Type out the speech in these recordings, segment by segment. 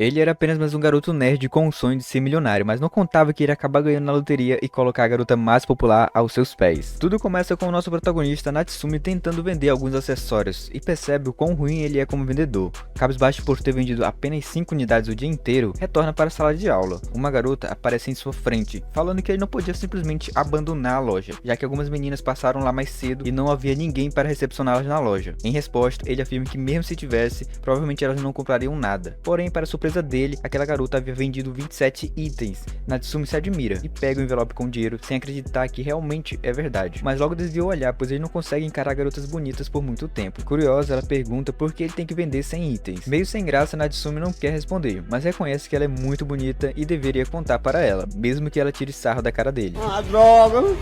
Ele era apenas mais um garoto nerd com o sonho de ser milionário, mas não contava que iria acabar ganhando na loteria e colocar a garota mais popular aos seus pés. Tudo começa com o nosso protagonista Natsumi tentando vender alguns acessórios e percebe o quão ruim ele é como vendedor. Cabisbaixo por ter vendido apenas 5 unidades o dia inteiro, retorna para a sala de aula. Uma garota aparece em sua frente, falando que ele não podia simplesmente abandonar a loja, já que algumas meninas passaram lá mais cedo e não havia ninguém para recepcioná-las na loja. Em resposta, ele afirma que mesmo se tivesse, provavelmente elas não comprariam nada. Porém, para surpresa dele, aquela garota havia vendido 27 itens. Natsumi se admira e pega o envelope com dinheiro sem acreditar que realmente é verdade. Mas logo desvia o olhar, pois ele não consegue encarar garotas bonitas por muito tempo. Curiosa, ela pergunta por que ele tem que vender 100 itens. Meio sem graça, Natsumi não quer responder, mas reconhece que ela é muito bonita e deveria contar para ela, mesmo que ela tire sarro da cara dele. Ah, droga!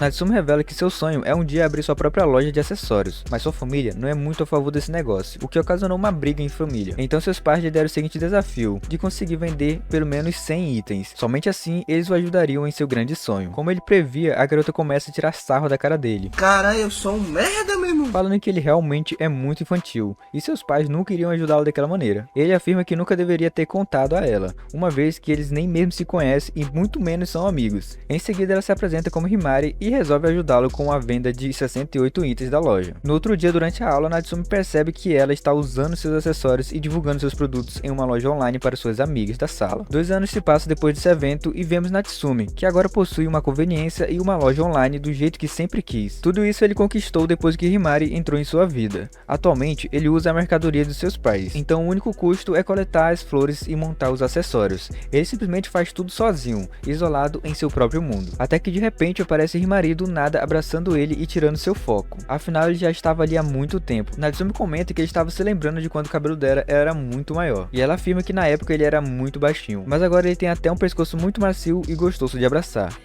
Natsumi revela que seu sonho é um dia abrir sua própria loja de acessórios, mas sua família não é muito a favor desse negócio, o que ocasionou uma briga em família. Então seus pais lhe deram o seguinte desafio, de conseguir vender pelo menos 100 itens. Somente assim eles o ajudariam em seu grande sonho. Como ele previa, a garota começa a tirar sarro da cara dele. Cara, eu sou um merda mesmo. Falando que ele realmente é muito infantil, e seus pais nunca iriam ajudá-lo daquela maneira. Ele afirma que nunca deveria ter contado a ela, uma vez que eles nem mesmo se conhecem e muito menos são amigos. Em seguida ela se apresenta como Himari e resolve ajudá-lo com a venda de 68 itens da loja. No outro dia, durante a aula, Natsumi percebe que ela está usando seus acessórios e divulgando seus produtos em uma loja online para suas amigas da sala. 2 anos se passam depois desse evento e vemos Natsumi, que agora possui uma conveniência e uma loja online do jeito que sempre quis. Tudo isso ele conquistou depois que Himari entrou em sua vida. Atualmente, ele usa a mercadoria dos seus pais, então o único custo é coletar as flores e montar os acessórios. Ele simplesmente faz tudo sozinho, isolado em seu próprio mundo. Até que de repente aparece Himari do nada abraçando ele e tirando seu foco. Afinal, ele já estava ali há muito tempo. Natsumi comenta que ele estava se lembrando de quando o cabelo dela era muito maior, e ela afirma que na época ele era muito baixinho, mas agora ele tem até um pescoço muito macio e gostoso de abraçar.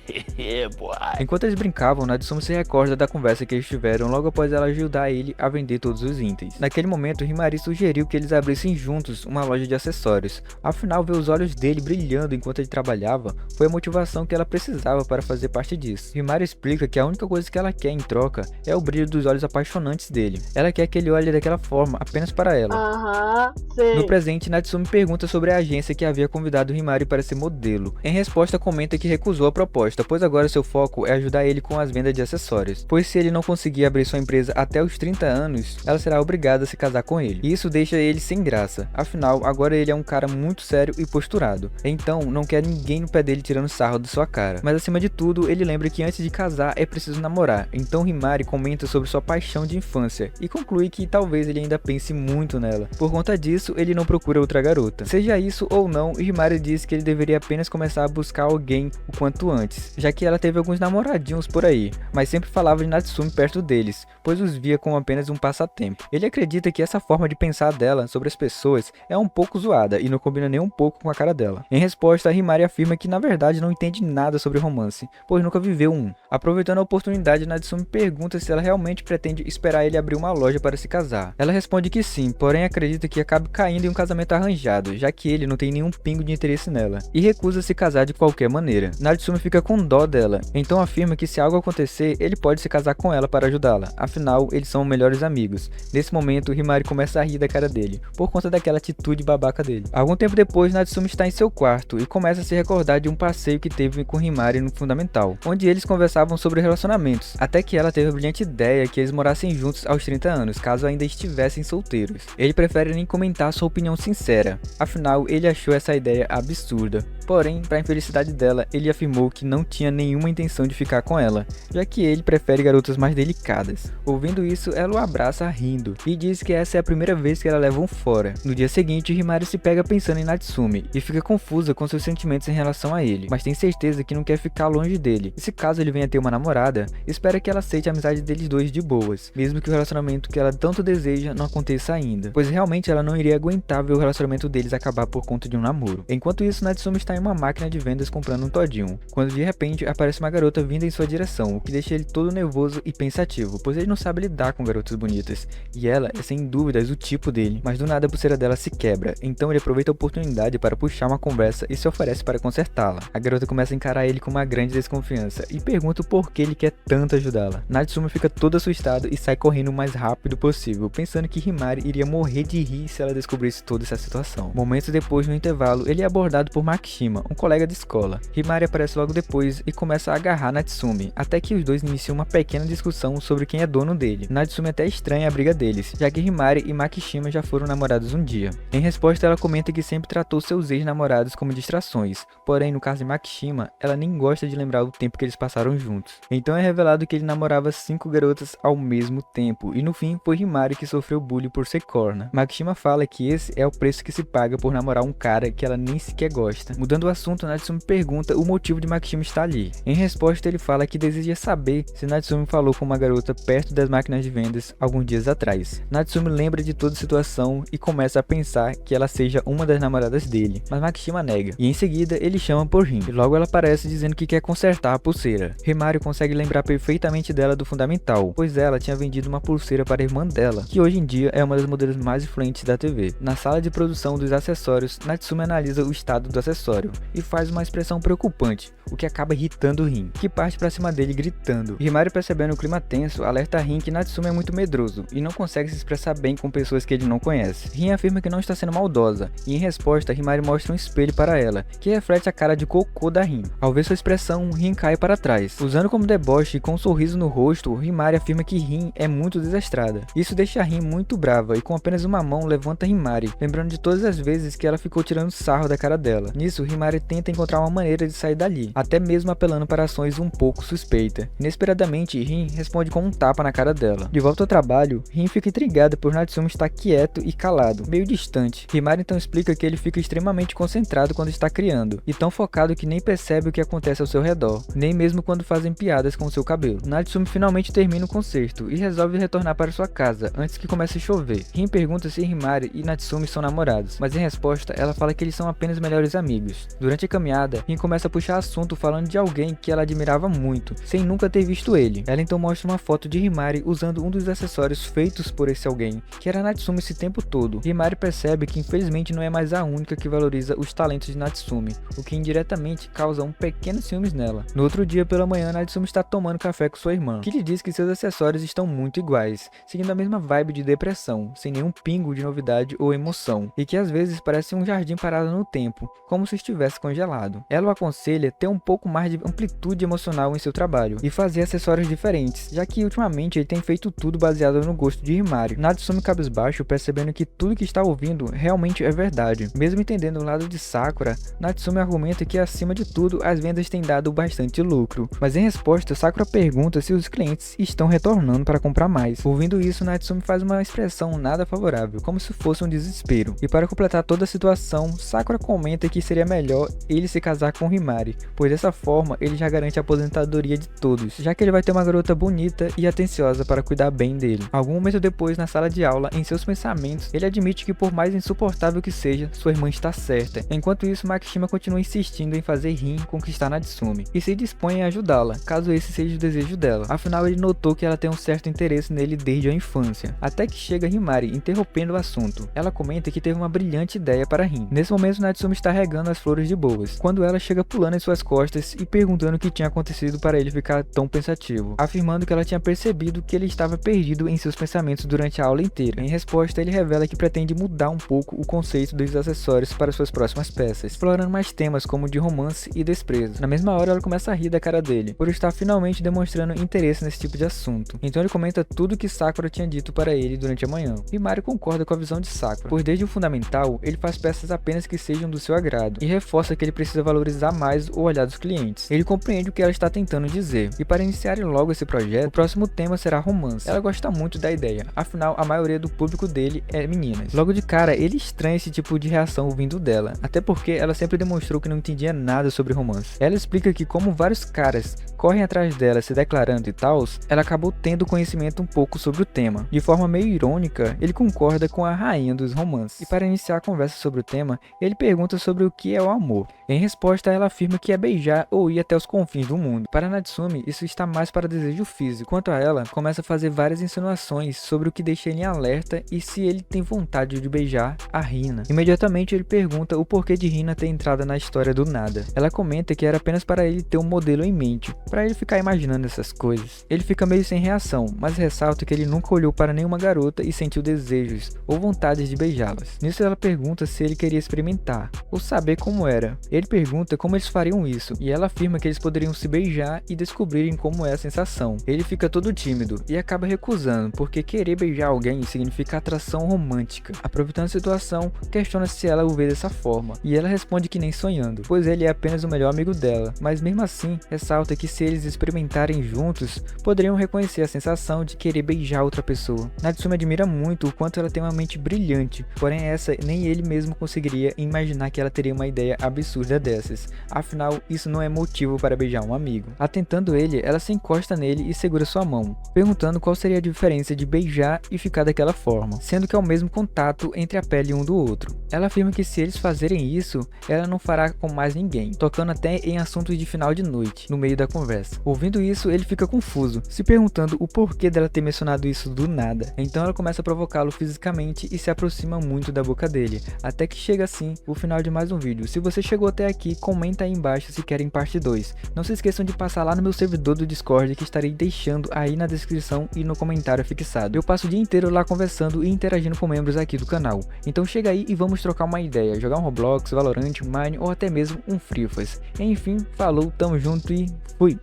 Enquanto eles brincavam, Natsumi se recorda da conversa que eles tiveram logo após ela ajudar ele a vender todos os itens. Naquele momento, Himari sugeriu que eles abrissem juntos uma loja de acessórios. Afinal, ver os olhos dele brilhando enquanto ele trabalhava foi a motivação que ela precisava para fazer parte disso. Himari explica que a única coisa que ela quer em troca é o brilho dos olhos apaixonantes dele. Ela quer que ele olhe daquela forma apenas para ela. Sei. No presente, Natsumi pergunta sobre a agência que havia convidado Himari para ser modelo. Em resposta, comenta que recusou a proposta, pois agora seu foco é ajudar ele com as vendas de acessórios. Pois se ele não conseguir abrir sua empresa até os 30 anos, ela será obrigada a se casar com ele. E isso deixa ele sem graça. Afinal, agora ele é um cara muito sério e posturado. Então, não quer ninguém no pé dele tirando sarro de sua cara. Mas acima de tudo, ele lembra que antes de casar é preciso namorar. Então Himari comenta sobre sua paixão de infância e conclui que talvez ele ainda pense muito nela. Por conta disso, ele não procura outra garota. Seja isso ou não, Himari diz que ele deveria apenas começar a buscar alguém o quanto antes, já que ela teve alguns namoradinhos por aí, mas sempre falava de Natsumi perto deles, pois os via como apenas um passatempo. Ele acredita que essa forma de pensar dela sobre as pessoas é um pouco zoada e não combina nem um pouco com a cara dela. Em resposta, Himari afirma que na verdade não entende nada sobre romance, pois nunca viveu um. Aproveitando a oportunidade, Natsumi pergunta se ela realmente pretende esperar ele abrir uma loja para se casar. Ela responde que sim, porém acredita que acabe caindo em um casamento arranjado, já que ele não tem nenhum pingo de interesse nela, e recusa se casar de qualquer maneira. Natsumi fica com dó dela, então afirma que se algo acontecer, ele pode se casar com ela para ajudá-la, afinal, eles são melhores amigos. Nesse momento, Himari começa a rir da cara dele, por conta daquela atitude babaca dele. Algum tempo depois, Natsumi está em seu quarto e começa a se recordar de um passeio que teve com Himari no Fundamental, onde eles conversavam sobre relacionamentos, até que ela teve a brilhante ideia que eles morassem juntos aos 30 anos, caso ainda estivessem solteiros. Ele prefere nem comentar sua opinião sincera, afinal, ele achou essa ideia absurda. Porém, para a infelicidade dela, ele afirmou que não tinha nenhuma intenção de ficar com ela, já que ele prefere garotas mais delicadas. Ouvindo isso, ela o abraça rindo e diz que essa é a primeira vez que ela leva um fora. No dia seguinte, Himari se pega pensando em Natsumi e fica confusa com seus sentimentos em relação a ele, mas tem certeza que não quer ficar longe dele. E se caso ele venha ter uma namorada, espera que ela aceite a amizade deles dois de boas, mesmo que o relacionamento que ela tanto deseja não aconteça ainda, pois realmente ela não iria aguentar ver o relacionamento deles acabar por conta de um namoro. Enquanto isso, Natsumi está em em uma máquina de vendas comprando um todinho, quando de repente aparece uma garota vindo em sua direção, o que deixa ele todo nervoso e pensativo, pois ele não sabe lidar com garotas bonitas, e ela é sem dúvidas o tipo dele, mas do nada a pulseira dela se quebra, então ele aproveita a oportunidade para puxar uma conversa e se oferece para consertá-la. A garota começa a encarar ele com uma grande desconfiança e pergunta o porquê ele quer tanto ajudá-la. Natsumi fica todo assustado e sai correndo o mais rápido possível, pensando que Himari iria morrer de rir se ela descobrisse toda essa situação. Momentos depois, no intervalo, ele é abordado por Makishima, um colega de escola. Himari aparece logo depois e começa a agarrar Natsumi, até que os dois iniciam uma pequena discussão sobre quem é dono dele. Natsumi até estranha a briga deles, já que Himari e Makishima já foram namorados um dia. Em resposta, ela comenta que sempre tratou seus ex-namorados como distrações, porém no caso de Makishima, ela nem gosta de lembrar o tempo que eles passaram juntos. Então é revelado que ele namorava 5 garotas ao mesmo tempo, e no fim foi Himari que sofreu bullying por ser corna. Makishima fala que esse é o preço que se paga por namorar um cara que ela nem sequer gosta. Mudando o assunto, Natsumi pergunta o motivo de Makishima estar ali. Em resposta, ele fala que deseja saber se Natsumi falou com uma garota perto das máquinas de vendas alguns dias atrás. Natsumi lembra de toda a situação e começa a pensar que ela seja uma das namoradas dele, mas Makishima nega, e em seguida ele chama por Rin, e logo ela aparece dizendo que quer consertar a pulseira. Himari consegue lembrar perfeitamente dela do fundamental, pois ela tinha vendido uma pulseira para a irmã dela, que hoje em dia é uma das modelos mais influentes da TV. Na sala de produção dos acessórios, Natsumi analisa o estado do acessório e faz uma expressão preocupante, o que acaba irritando Rin, que parte pra cima dele gritando. Himari, percebendo o clima tenso, alerta Rin que Natsumi é muito medroso e não consegue se expressar bem com pessoas que ele não conhece. Rin afirma que não está sendo maldosa, e em resposta, Himari mostra um espelho para ela, que reflete a cara de cocô da Rin. Ao ver sua expressão, Rin cai para trás. Usando como deboche e com um sorriso no rosto, Himari afirma que Rin é muito desastrada. Isso deixa Rin muito brava e com apenas uma mão levanta Himari, lembrando de todas as vezes que ela ficou tirando sarro da cara dela. Nisso, Himari tenta encontrar uma maneira de sair dali, até mesmo apelando para ações um pouco suspeitas. Inesperadamente, Rin responde com um tapa na cara dela. De volta ao trabalho, Rin fica intrigada por Natsumi estar quieto e calado, meio distante. Himari então explica que ele fica extremamente concentrado quando está criando, e tão focado que nem percebe o que acontece ao seu redor, nem mesmo quando fazem piadas com seu cabelo. Natsumi finalmente termina o concerto e resolve retornar para sua casa antes que comece a chover. Rin pergunta se Himari e Natsumi são namorados, mas em resposta ela fala que eles são apenas melhores amigos. Durante a caminhada, Rin começa a puxar assunto falando de alguém que ela admirava muito, sem nunca ter visto ele. Ela então mostra uma foto de Himari usando um dos acessórios feitos por esse alguém, que era Natsumi esse tempo todo. Himari percebe que infelizmente não é mais a única que valoriza os talentos de Natsumi, o que indiretamente causa um pequeno ciúmes nela. No outro dia pela manhã, Natsumi está tomando café com sua irmã, que lhe diz que seus acessórios estão muito iguais, seguindo a mesma vibe de depressão, sem nenhum pingo de novidade ou emoção, e que às vezes parece um jardim parado no tempo, como se estivesse congelado. Ela o aconselha ter um pouco mais de amplitude emocional em seu trabalho e fazer acessórios diferentes, já que ultimamente ele tem feito tudo baseado no gosto de Himari. Natsumi cabisbaixo, percebendo que tudo que está ouvindo realmente é verdade. Mesmo entendendo o lado de Sakura, Natsumi argumenta que acima de tudo as vendas têm dado bastante lucro, mas em resposta Sakura pergunta se os clientes estão retornando para comprar mais. Ouvindo isso, Natsumi faz uma expressão nada favorável, como se fosse um desespero. E para completar toda a situação, Sakura comenta que seria melhor ele se casar com Himari, pois dessa forma ele já garante a aposentadoria de todos, já que ele vai ter uma garota bonita e atenciosa para cuidar bem dele. Algum momento depois, na sala de aula, em seus pensamentos, ele admite que por mais insuportável que seja, sua irmã está certa. Enquanto isso, Makishima continua insistindo em fazer Rin conquistar Natsumi, e se dispõe a ajudá-la, caso esse seja o desejo dela. Afinal, ele notou que ela tem um certo interesse nele desde a infância. Até que chega Himari, interrompendo o assunto. Ela comenta que teve uma brilhante ideia para Rin. Nesse momento, Natsumi está regando as flores de boas, quando ela chega pulando em suas costas e perguntando o que tinha acontecido para ele ficar tão pensativo, afirmando que ela tinha percebido que ele estava perdido em seus pensamentos durante a aula inteira. Em resposta, ele revela que pretende mudar um pouco o conceito dos acessórios para suas próximas peças, explorando mais temas como de romance e desprezo. Na mesma hora, ela começa a rir da cara dele, por estar finalmente demonstrando interesse nesse tipo de assunto. Então ele comenta tudo que Sakura tinha dito para ele durante a manhã. Himari concorda com a visão de Sakura, pois desde o fundamental, ele faz peças apenas que sejam do seu agrado, e reforça que ele precisa valorizar mais o olhar dos clientes. Ele compreende o que ela está tentando dizer, e para iniciarem logo esse projeto, o próximo tema será romance. Ela gosta muito da ideia, afinal a maioria do público dele é meninas. Logo de cara, ele estranha esse tipo de reação vindo dela, até porque ela sempre demonstrou que não entendia nada sobre romance. Ela explica que como vários caras correm atrás dela se declarando e tals, ela acabou tendo conhecimento um pouco sobre o tema. De forma meio irônica, ele concorda com a rainha dos romances. E para iniciar a conversa sobre o tema, ele pergunta sobre o que é o amor. Em resposta, ela afirma que é beijar ou ir até os confins do mundo. Para Natsumi, isso está mais para desejo físico. Quanto a ela, começa a fazer várias insinuações sobre o que deixa ele em alerta e se ele tem vontade de beijar a Hina. Imediatamente ele pergunta o porquê de Hina ter entrado na história do nada. Ela comenta que era apenas para ele ter um modelo em mente, para ele ficar imaginando essas coisas. Ele fica meio sem reação, mas ressalta que ele nunca olhou para nenhuma garota e sentiu desejos ou vontades de beijá-las. Nisso ela pergunta se ele queria experimentar, ou saber como era. Ele pergunta como eles fariam isso, e ela afirma que eles poderiam se beijar e descobrirem como é a sensação. Ele fica todo tímido e acaba recusando, porque querer beijar alguém significa atração romântica. Aproveitando a situação, questiona se ela o vê dessa forma, e ela responde que nem sonhando, pois ele é apenas o melhor amigo dela, mas mesmo assim, ressalta que se eles experimentarem juntos, poderiam reconhecer a sensação de querer beijar outra pessoa. Natsumi admira muito o quanto ela tem uma mente brilhante, porém essa nem ele mesmo conseguiria imaginar que ela teria uma ideia absurda dessas, afinal isso não é motivo para beijar um amigo. Atentando ele, ela se encosta nele e segura sua mão, perguntando qual seria a diferença de beijar e ficar daquela forma, sendo que é o mesmo contato entre a pele um do outro. Ela afirma que se eles fazerem isso, ela não fará com mais ninguém, tocando até em assuntos de final de noite, no meio da conversa. Ouvindo isso, ele fica confuso, se perguntando o porquê dela ter mencionado isso do nada. Então ela começa a provocá-lo fisicamente e se aproxima muito da boca dele, até que chega assim o final de mais um vídeo. Se você chegou até aqui, comenta aí embaixo se querem parte 2. Não se esqueçam de passar lá no meu servidor do Discord, que estarei deixando aí na descrição e no comentário fixado. Eu passo o dia inteiro lá conversando e interagindo com membros aqui do canal. Então chega aí e vamos trocar uma ideia, jogar um Roblox, Valorant, Mine ou até mesmo um Free Fire. Enfim, falou, tamo junto e fui!